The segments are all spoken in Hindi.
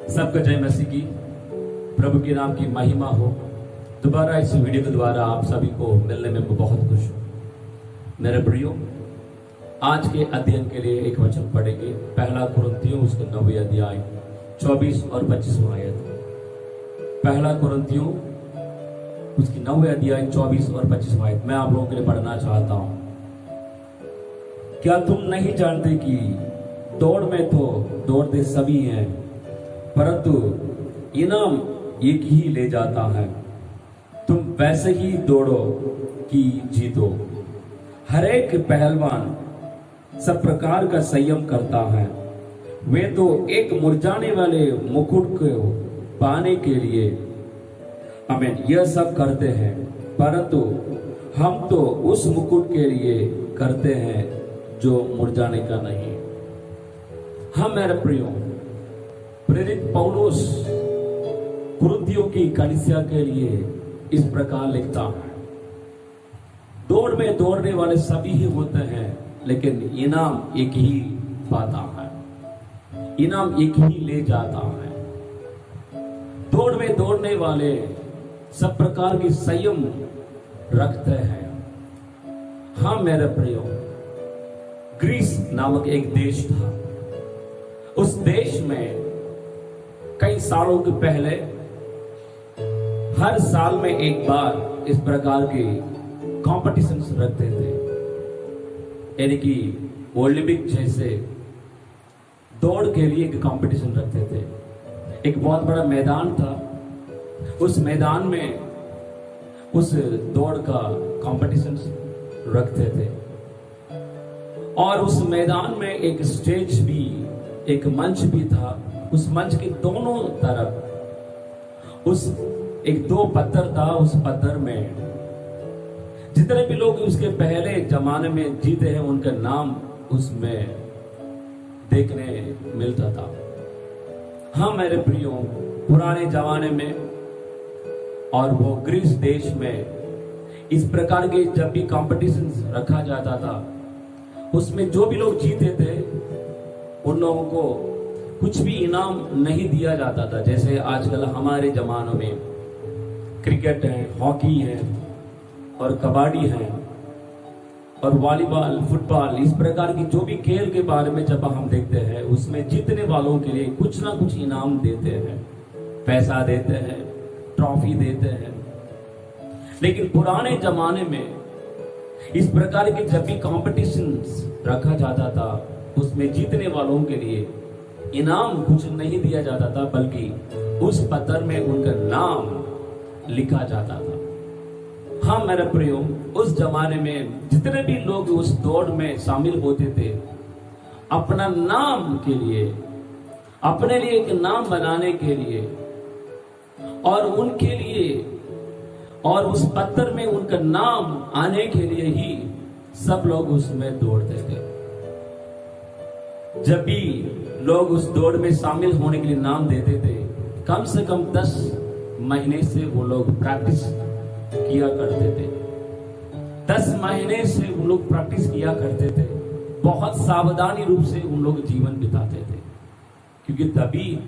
सबको जय मसीह की। प्रभु के नाम की महिमा हो। दोबारा इस वीडियो के द्वारा आप सभी को मिलने में मैं बहुत खुश हूँ। मेरे प्रियो, आज के अध्ययन के लिए एक वचन पढ़ेंगे। पहला कुरिन्थियों उसके 9वें अध्याय 24 और 25 आयत। पहला कुरिन्थियों उसकी 9वें अध्याय 24 और 25 आयत मैं आप लोगों के लिए पढ़ना चाहता हूँ। क्या तुम नहीं जानते कि दौड़ में तो दौड़ते सभी हैं, परंतु इनाम एक ही ले जाता है। तुम वैसे ही दौड़ो कि जीतो। हर एक पहलवान सब प्रकार का संयम करता है। वे तो एक मुरझाने वाले मुकुट को पाने के लिए आमीन यह सब करते हैं, परंतु हम तो उस मुकुट के लिए करते हैं जो मुरझाने का नहीं। हम मेरे प्रियो, प्रेरित पौलुस कुरिन्थियों की कलीसिया के लिए इस प्रकार लिखता है। दौड़ में दौड़ने वाले सभी ही होते हैं, लेकिन इनाम एक ही पाता है, इनाम एक ही ले जाता है। दौड़ में दौड़ने वाले सब प्रकार की संयम रखते हैं। हाँ मेरे प्रियो, ग्रीस नामक एक देश था। उस देश में कई सालों के पहले हर साल में एक बार इस प्रकार के कॉम्पिटिशन्स रखते थे, यानी कि ओलंपिक जैसे दौड़ के लिए एक कंपटीशन रखते थे। एक बहुत बड़ा मैदान था। उस मैदान में उस दौड़ का कंपटीशन रखते थे, और उस मैदान में एक स्टेज भी, एक मंच भी था। उस मंच के दोनों तरफ उस एक दो पत्थर था। उस पत्थर में जितने भी लोग उसके पहले जमाने में जीते हैं उनका नाम उसमें देखने मिलता था। हाँ मेरे प्रियो, पुराने जमाने में और वो ग्रीस देश में इस प्रकार के जब भी कॉम्पिटिशन रखा जाता था, उसमें जो भी लोग जीते थे उन लोगों को कुछ भी इनाम नहीं दिया जाता था। जैसे आजकल हमारे जमानों में क्रिकेट है, हॉकी है और कबड्डी है और वॉलीबॉल, फुटबॉल, इस प्रकार की जो भी खेल के बारे में जब हम देखते हैं, उसमें जीतने वालों के लिए कुछ ना कुछ इनाम देते हैं, पैसा देते हैं, ट्रॉफी देते हैं। लेकिन पुराने जमाने में इस प्रकार के जब भी कॉम्पिटिशन रखा जाता था, उसमें जीतने वालों के लिए इनाम कुछ नहीं दिया जाता था, बल्कि उस पत्थर में उनका नाम लिखा जाता था। हाँ मेरे प्रियो, उस जमाने में जितने भी लोग उस दौड़ में शामिल होते थे, अपना नाम के लिए, अपने लिए एक नाम बनाने के लिए और उनके लिए और उस पत्थर में उनका नाम आने के लिए ही सब लोग उसमें दौड़ते थे। जब भी लोग उस दौड़ में शामिल होने के लिए नाम देते थे, कम से कम 10 महीने से वो लोग प्रैक्टिस किया करते थे। 10 महीने से उन लोग प्रैक्टिस किया करते थे। बहुत सावधानी रूप से उन लोग जीवन बिताते थे, क्योंकि तभी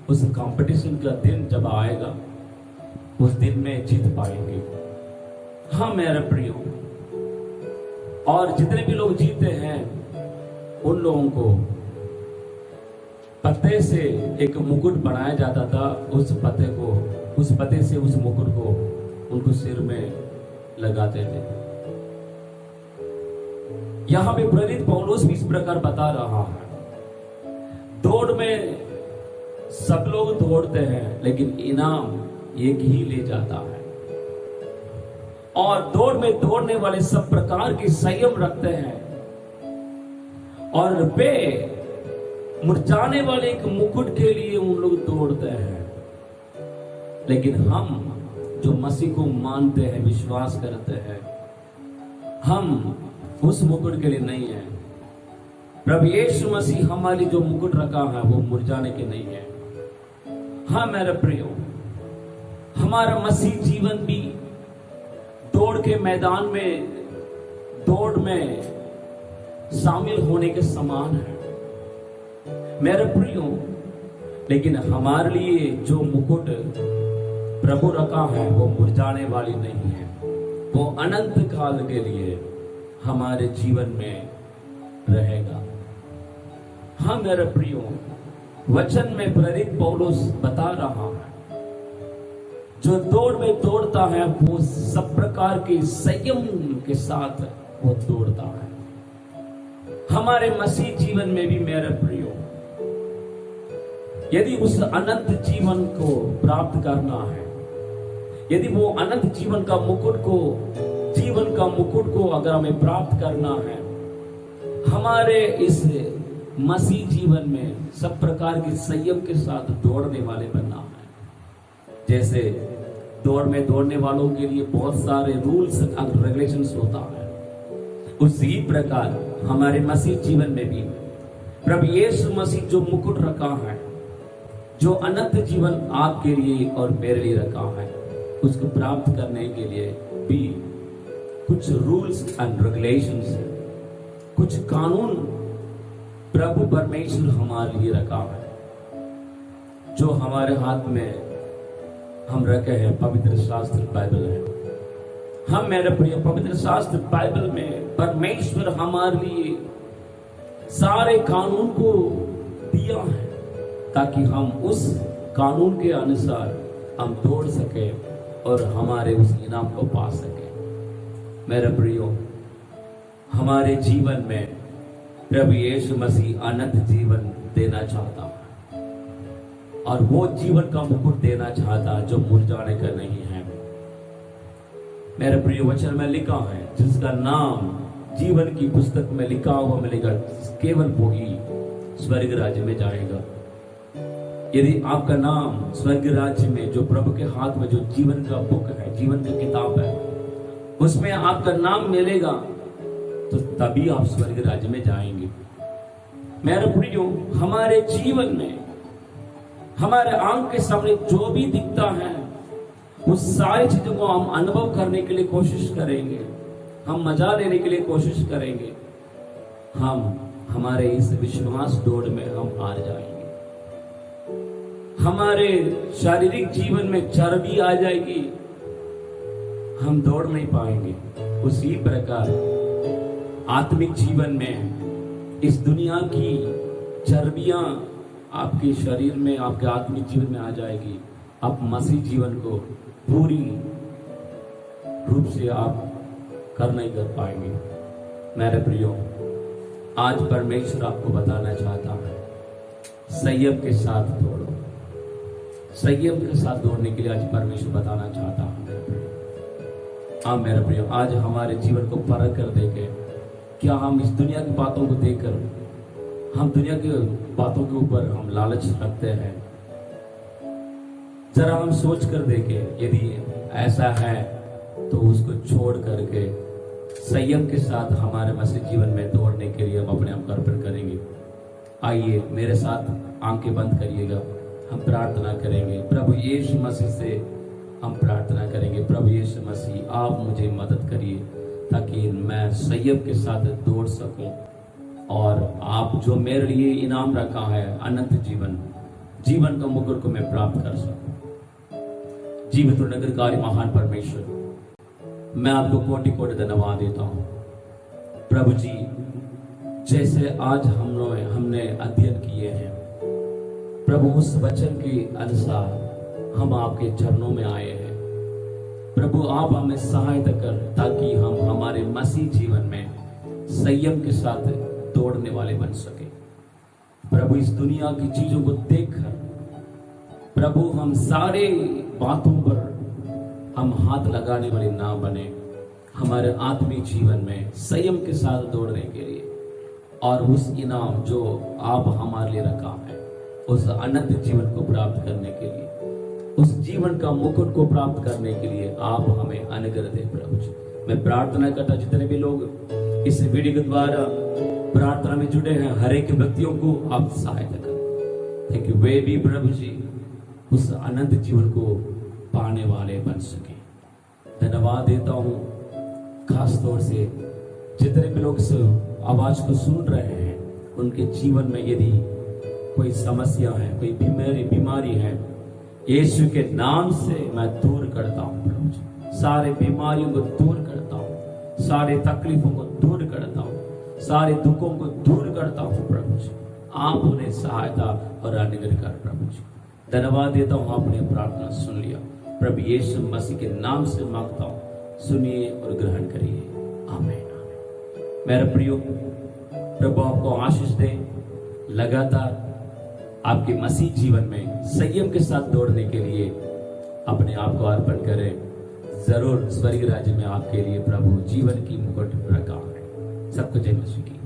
उस कंपटीशन का दिन जब आएगा, उस दिन में जीत पाएंगे। हाँ मेरे प्रियो, और जितने भी लोग जीते हैं उन लोगों को पत्ते से एक मुकुट बनाया जाता था। उस पत्ते से उस मुकुट को उनको सिर में लगाते थे। यहां पे प्रेरित पौलुस भी इस प्रकार बता रहा है, दौड़ में सब लोग दौड़ते हैं, लेकिन इनाम एक ही ले जाता है। और दौड़ में दौड़ने वाले सब प्रकार के संयम रखते हैं, और वे मुरझाने वाले एक मुकुट के लिए उन लोग दौड़ते हैं। लेकिन हम जो मसीह को मानते हैं, विश्वास करते हैं, हम उस मुकुट के लिए नहीं है। प्रभु यीशु मसीह हमारी जो मुकुट रखा है वो मुरझाने के नहीं है। हाँ मेरे प्रियो, हमारा मसीह जीवन भी दौड़ के मैदान में, दौड़ में शामिल होने के समान है। मेरे प्रियो, लेकिन हमारे लिए जो मुकुट प्रभु रखा है वो मुरझाने वाली नहीं है, वो अनंत काल के लिए हमारे जीवन में रहेगा। हाँ मेरे प्रियो, वचन में प्रेरित पौलुस बता रहा है, जो दौड़ में दौड़ता है वो सब प्रकार के संयम के साथ वो दौड़ता है। हमारे मसीह जीवन में भी मेरे प्रियो, यदि उस अनंत जीवन को प्राप्त करना है, यदि वो अनंत जीवन का मुकुट को अगर हमें प्राप्त करना है, हमारे इस मसीह जीवन में सब प्रकार के संयम के साथ दौड़ने वाले बनना है। जैसे दौड़ में दौड़ने वालों के लिए बहुत सारे रूल्स एंड रेगुलेशंस होता है, उसी प्रकार हमारे मसीह जीवन में भी प्रभु यीशु मसीह जो मुकुट रखा है, जो अनंत जीवन आपके लिए और मेरे लिए रखा है, उसको प्राप्त करने के लिए भी कुछ रूल्स एंड रेगुलेशंस है, कुछ कानून प्रभु परमेश्वर हमारे लिए रखा है। जो हमारे हाथ में हम रखे हैं पवित्र शास्त्र बाइबल है। हम मेरे प्रिय पवित्र शास्त्र बाइबल में परमेश्वर हमारे लिए सारे कानून को दिया है, ताकि हम उस कानून के अनुसार हम दौड़ सके और हमारे उस इनाम को पा सके। मेरे प्रियो, हमारे जीवन में प्रभु यीशु मसीह अनंत जीवन देना चाहता है, और वो जीवन का मुकुट देना चाहता है जो मुरझाने का नहीं है। मेरे प्रिय, वचन में लिखा है, जिसका नाम जीवन की पुस्तक में लिखा हुआ मिलेगा, केवल वो ही स्वर्ग राज्य में जाएगा। यदि आपका नाम स्वर्ग राज्य में, जो प्रभु के हाथ में जो जीवन का बुक है, जीवन की किताब है, उसमें आपका नाम मिलेगा, तो तभी आप स्वर्ग राज्य में जाएंगे। मेरे प्रियो, हमारे जीवन में हमारे आंख के सामने जो भी दिखता है, उस सारी चीजों को हम अनुभव करने के लिए कोशिश करेंगे, हम मजा लेने के लिए कोशिश करेंगे। हम हमारे इस विश्वास दौड़ में हम हार जाएंगे। हमारे शारीरिक जीवन में चर्बी आ जाएगी, हम दौड़ नहीं पाएंगे। उसी प्रकार आत्मिक जीवन में इस दुनिया की चर्बियां आपके शरीर में, आपके आत्मिक जीवन में आ जाएगी। आप मसीह जीवन को पूरी रूप से आप नहीं कर पाएंगे। मेरे प्रियो, आज परमेश्वर आपको बताना चाहता है, संयम के साथ दौड़ो। संयम के साथ दौड़ने के लिए आज परमेश्वर बताना चाहता है। हाँ मेरे प्रियो, आज हमारे जीवन को परख कर देखे, क्या हम इस दुनिया की बातों को देखकर, हम दुनिया की बातों के ऊपर हम लालच रखते हैं? जरा हम सोच कर देखें, यदि ऐसा है तो उसको छोड़ करके संयम के साथ हमारे मसीह जीवन में दौड़ने के लिए हम अपने आप को अर्पण करेंगे। आइए मेरे साथ आंखें बंद करिएगा, हम प्रार्थना करेंगे। प्रभु यीशु मसीह से हम प्रार्थना करेंगे, प्रभु यीशु मसीह आप मुझे मदद करिए ताकि मैं संयम के साथ दौड़ सकूं, और आप जो मेरे लिए इनाम रखा है अनंत जीवन का मुकुट को मैं प्राप्त कर सकूं। जीवित और निरंकारी महान परमेश्वर, मैं आपको कोटि कोटि धन्यवाद देता हूं। प्रभु जी, जैसे आज हमने अध्ययन किए हैं प्रभु, उस वचन के अनुसार हम आपके चरणों में आए हैं। प्रभु आप हमें सहायता कर, ताकि हम हमारे मसीह जीवन में संयम के साथ दौड़ने वाले बन सके। प्रभु इस दुनिया की चीजों को देखकर प्रभु हम सारे बातों पर हम हाथ लगाने वाले ना बने, हमारे आत्मिक जीवन में संयम के साथ दौड़ने के लिए, और उस इनाम जो आप हमारे लिए रखा है, उस अनंत जीवन को प्राप्त करने के लिए, उस जीवन का मुकुट को प्राप्त करने के लिए आप हमें अनुग्रह दें। प्रभु जी, मैं प्रार्थना करता, जितने भी लोग इस वीडियो के द्वारा प्रार्थना में जुड़े हैं, हर एक व्यक्तियों को आप सहायता करें, ताकि वे भी प्रभु जी उस अनंत जीवन को पाने वाले बन सके। धन्यवाद देता हूं, खास तौर से जितने भी लोग इस आवाज को सुन रहे हैं, उनके जीवन में यदि कोई समस्या है, कोई बीमारी है, यीशु के नाम से मैं दूर करता हूँ प्रभु जी। सारे बीमारियों को दूर करता हूँ, सारे तकलीफों को दूर करता हूँ, सारे दुखों को दूर करता हूँ प्रभु जी। आप उन्हें सहायता और अनुग्रह कर प्रभु जी। धन्यवाद देता हूँ, आपने प्रार्थना सुन लिया। प्रभु यीशु मसीह के नाम से मांगता हूँ, सुनिए और ग्रहण करिए। आमीन। मेरे प्रियो, प्रभु आपको आशीष दे। लगातार आपके मसीह जीवन में संयम के साथ दौड़ने के लिए अपने आप को अर्पण करें। जरूर स्वर्गीय राज्य में आपके लिए प्रभु जीवन की मुकुट रखा है। सबको जय मसीह की।